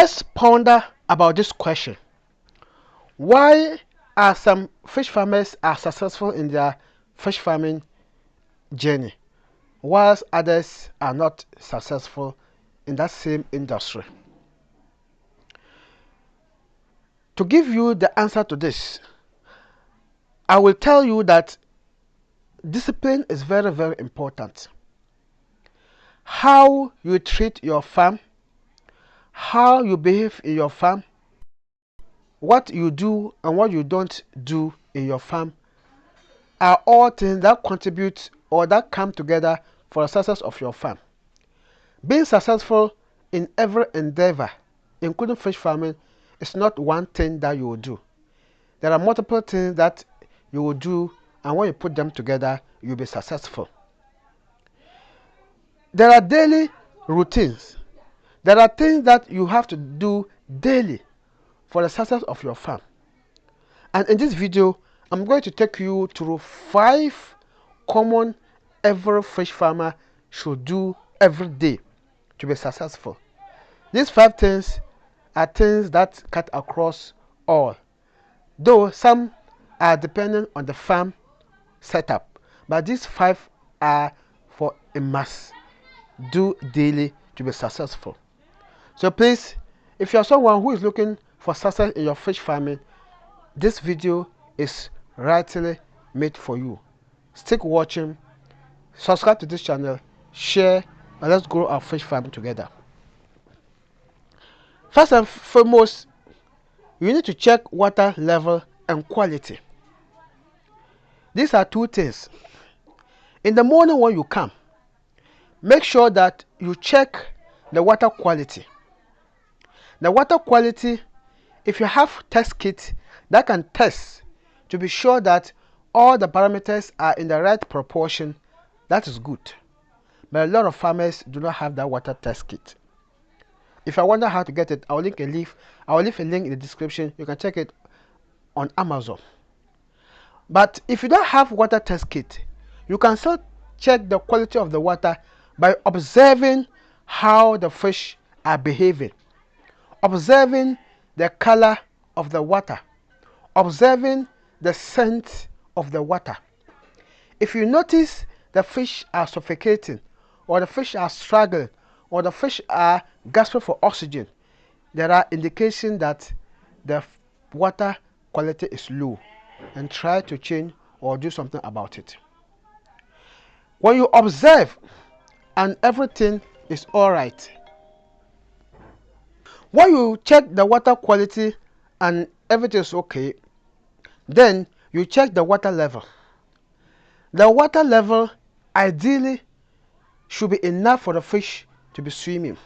Let's ponder about this question. Why are some fish farmers are successful in their fish farming journey, whilst others are not successful in that same industry? To give you the answer to this, I will tell you that discipline is very, very important. How you treat your farm, how you behave in your farm, what you do and what you don't do in your farm are all things that contribute or that come together for the success of your farm. Being successful in every endeavor, including fish farming, is not one thing that you will do. There are multiple things that you will do, and when you put them together, you'll be successful. There are daily routines. There are things that you have to do daily for the success of your farm. And in this video, I'm going to take you through 5 common every fish farmer should do every day to be successful. These 5 things are things that cut across all, though some are dependent on the farm setup, but these 5 are for a must do daily to be successful. So please, if you are someone who is looking for success in your fish farming, this video is rightly made for you. Stick watching, subscribe to this channel, share, and let's grow our fish farm together. First and foremost, you need to check water level and quality. These are 2 things. In the morning when you come, make sure that you check the water quality. The water quality, if you have test kit that can test to be sure that all the parameters are in the right proportion, that is good. But a lot of farmers do not have that water test kit. If I wonder how to get it, I will leave a link in the description. You can check it on Amazon. But if you don't have water test kit, you can still check the quality of the water by observing how the fish are behaving, observing the color of the water, observing the scent of the water. If you notice the fish are suffocating, or the fish are struggling, or the fish are gasping for oxygen, there are indications that the water quality is low, and try to change or do something about it. When you observe and everything is alright, when you check the water quality and everything is okay, then you check the water level. The water level ideally should be enough for the fish to be swimming.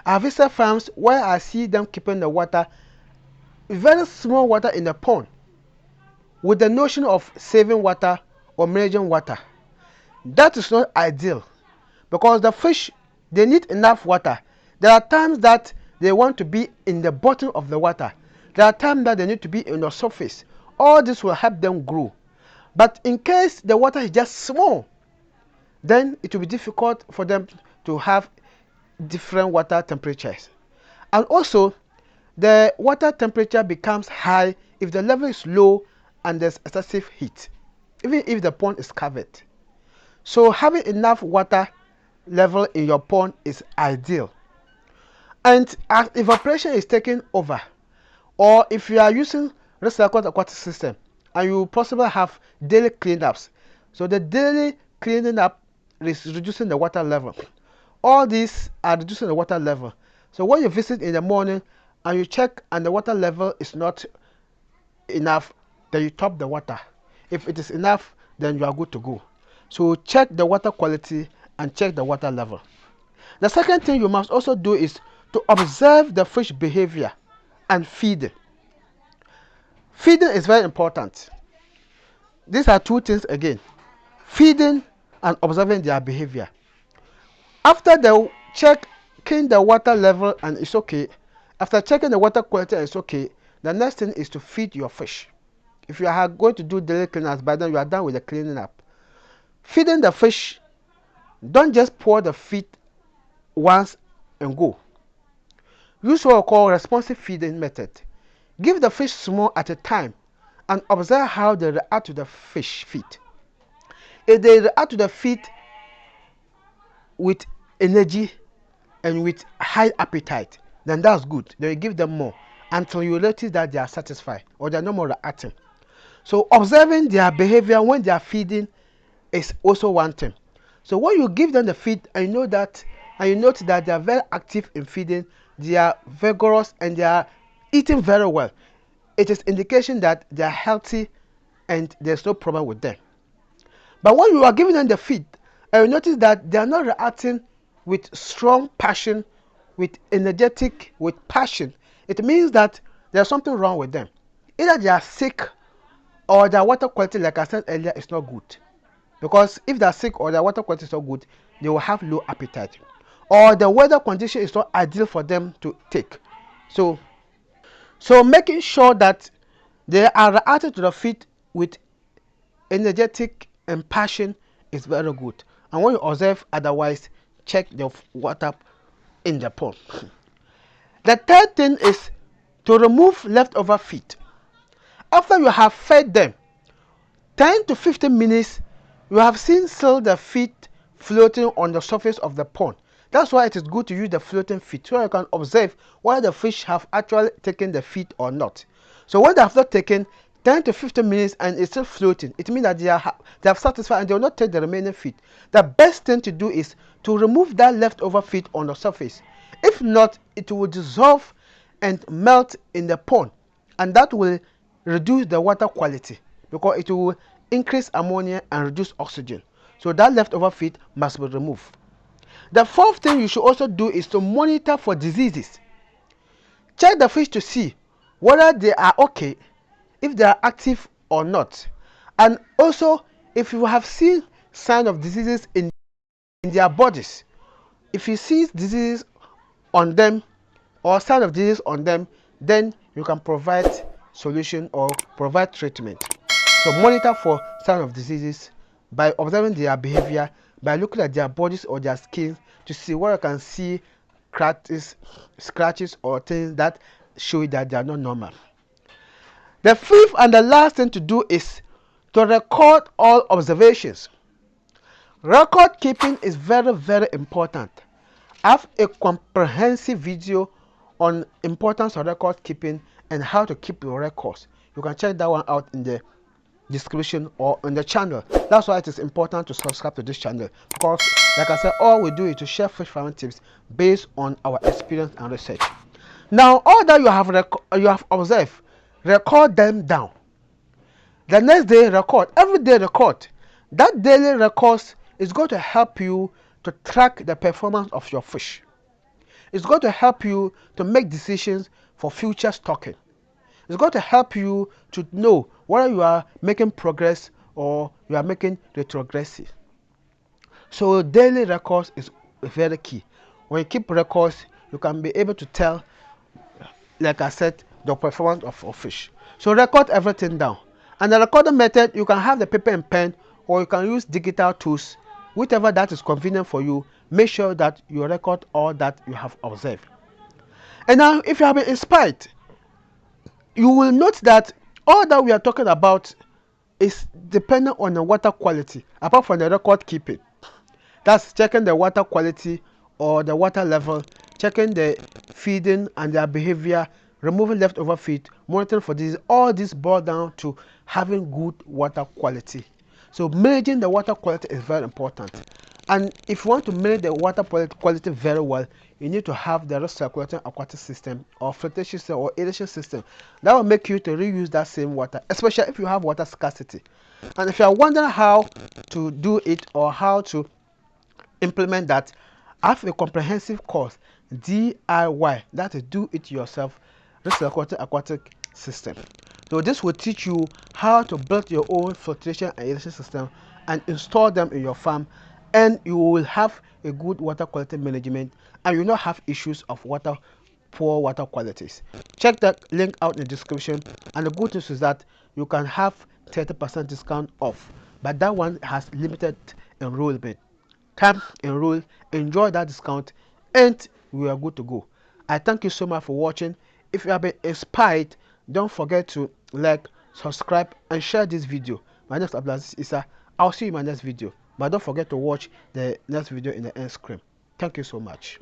I visit farms where I see them keeping the water, very small water in the pond, with the notion of saving water or managing water. That is not ideal, because the fish, they need enough water. There are times that they want to be in the bottom of the water. There are times that they need to be in the surface. All this will help them grow. But in case the water is just small, then it will be difficult for them to have different water temperatures. And also, the water temperature becomes high if the level is low and there's excessive heat, even if the pond is covered. So having enough water level in your pond is ideal. And as evaporation is taking over, or if you are using recycled aquatic system and you possibly have daily cleanups, so the daily cleaning up is reducing the water level. All these are reducing the water level. So when you visit in the morning and you check and the water level is not enough, then you top the water. If it is enough, then you are good to go. So check the water quality and check the water level. The second thing you must also do is to observe the fish behavior and feeding. Feeding is very important. These are 2 things again: feeding and observing their behavior. After the checking the water level and it's okay, after checking the water quality and it's okay, the next thing is to feed your fish. If you are going to do daily cleanups, by then you are done with the cleaning up. Feeding the fish, don't just pour the feed once and go. Use what we call responsive feeding method. Give the fish small at a time and observe how they react to the fish feed. If they react to the feed with energy and with high appetite, then that's good. Then you give them more until you notice that they are satisfied or they are no more reacting. So observing their behavior when they are feeding is also one thing. So when you give them the feed and you know that and you notice that they are very active in feeding, they are vigorous and they are eating very well, it is indication that they are healthy and there's no problem with them. But when you are giving them the feed and you notice that they are not reacting with strong passion, with energetic, with passion, it means that there's something wrong with them. Either they are sick or their water quality, like I said earlier, is not good. Because if they're sick or their water quality is not good, they will have low appetite. Or the weather condition is not ideal for them to take. So, making sure that they are reacting to the feed with energetic and passion is very good. And when you observe otherwise, check the water in the pond. The third thing is to remove leftover feed. After you have fed them 10 to 15 minutes, you have seen still the feed floating on the surface of the pond. That's why it is good to use the floating feed so you can observe whether the fish have actually taken the feed or not. So when they have not taken 10 to 15 minutes and it's still floating, it means that they have satisfied and they will not take the remaining feed. The best thing to do is to remove that leftover feed on the surface. If not, it will dissolve and melt in the pond, and that will reduce the water quality because it will increase ammonia and reduce oxygen. So that leftover feed must be removed. The fourth thing you should also do is to monitor for diseases. Check the fish to see whether they are okay, if they are active or not. And also, if you have seen signs of diseases in their bodies, if you see diseases on them or sign of disease on them, then you can provide solution or provide treatment. So monitor for sign of diseases by observing their behavior, by looking at their bodies or their skin to see where you can see scratches or things that show that they are not normal. The fifth and the last thing to do is to record all observations. Record keeping is very, very important. I have a comprehensive video on importance of record keeping and how to keep your records. You can check that one out in the description or on the channel. That's why it is important to subscribe to this channel, because like I said, all we do is to share fish farming tips based on our experience and research. Now all that you have observed, record them down. The next day record, every day record. That daily records is going to help you to track the performance of your fish. It's going to help you to make decisions for future stocking. It's going to help you to know whether you are making progress or you are making retrogressive. So daily records is very key. When you keep records, you can be able to tell, like I said, the performance of a fish. So record everything down. And the recording method, you can have the paper and pen or you can use digital tools, whichever that is convenient for you. Make sure that you record all that you have observed. And now if you have been inspired, you will note that all that we are talking about is dependent on the water quality, apart from the record keeping. That's checking the water quality or the water level, checking the feeding and their behavior, removing leftover feed, monitoring for disease. All this boils down to having good water quality. So managing the water quality is very important. And if you want to manage the water quality very well, you need to have the recirculating aquatic system or filtration system or aeration system. That will make you to reuse that same water, especially if you have water scarcity. And if you are wondering how to do it or how to implement that, I have a comprehensive course, DIY, that is do it yourself recirculating aquatic system. So this will teach you how to build your own filtration and aeration system and install them in your farm, and you will have a good water quality management and you will not have issues of poor water qualities. Check that link out in the description, and the good news is that you can have 30% discount off, but that one has limited enrollment. Come enroll, enjoy that discount, and we are good to go. I thank you so much for watching. If you have been inspired, don't forget to like, subscribe, and share this video. My name is Abdulaziz Issa. I'll see you in my next video. But don't forget to watch the next video in the end screen. Thank you so much.